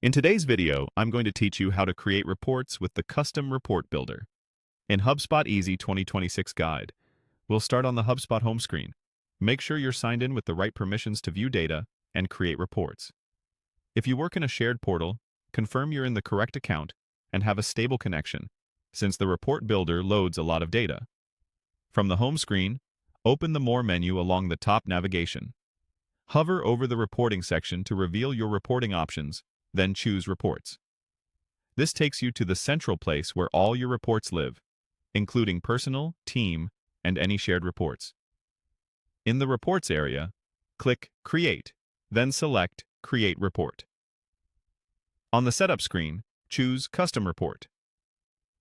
In today's video, I'm going to teach you how to create reports with the Custom Report Builder. In HubSpot Easy 2026 Guide, we'll start on the HubSpot home screen. Make sure you're signed in with the right permissions to view data and create reports. If you work in a shared portal, confirm you're in the correct account and have a stable connection, since the Report Builder loads a lot of data. From the home screen, open the More menu along the top navigation. Hover over the Reporting section to reveal your reporting options, then choose Reports. This takes you to the central place where all your reports live, including personal, team, and any shared reports. In the Reports area, click Create, then select Create Report. On the Setup screen, choose Custom Report.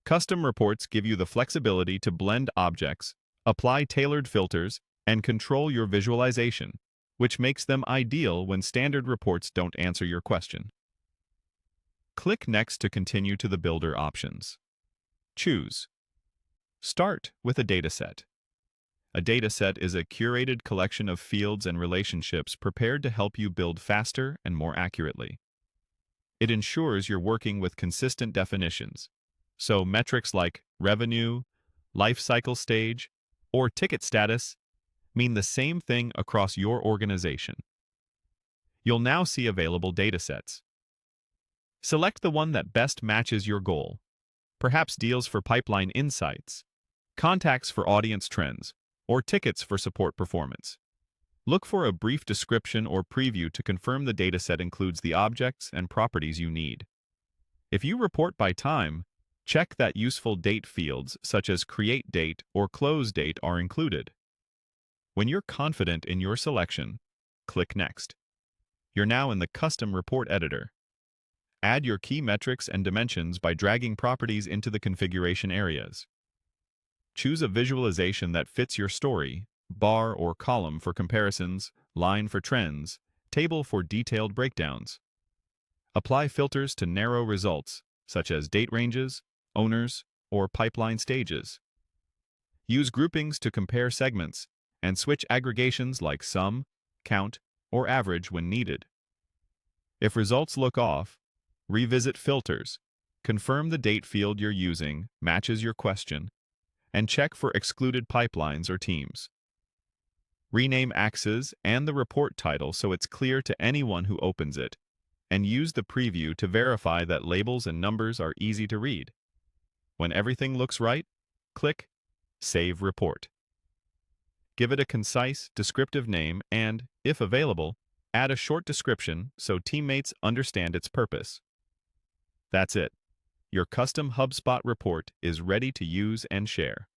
Custom reports give you the flexibility to blend objects, apply tailored filters, and control your visualization, which makes them ideal when standard reports don't answer your question. Click Next to continue to the Builder options. Choose. Start with a dataset. A dataset is a curated collection of fields and relationships prepared to help you build faster and more accurately. It ensures you're working with consistent definitions, so metrics like revenue, life cycle stage, or ticket status mean the same thing across your organization. You'll now see available datasets. Select the one that best matches your goal, perhaps deals for pipeline insights, contacts for audience trends, or tickets for support performance. Look for a brief description or preview to confirm the dataset includes the objects and properties you need. If you report by time, check that useful date fields such as Create Date or Close Date are included. When you're confident in your selection, click Next. You're now in the Custom Report Editor. Add your key metrics and dimensions by dragging properties into the configuration areas. Choose a visualization that fits your story, bar or column for comparisons, line for trends, table for detailed breakdowns. Apply filters to narrow results, such as date ranges, owners, or pipeline stages. Use groupings to compare segments, and switch aggregations like sum, count, or average when needed. If results look off, revisit filters, confirm the date field you're using matches your question, and check for excluded pipelines or teams. Rename axes and the report title so it's clear to anyone who opens it, and use the preview to verify that labels and numbers are easy to read. When everything looks right, click Save Report. Give it a concise, descriptive name and, if available, add a short description so teammates understand its purpose. That's it. Your custom HubSpot report is ready to use and share.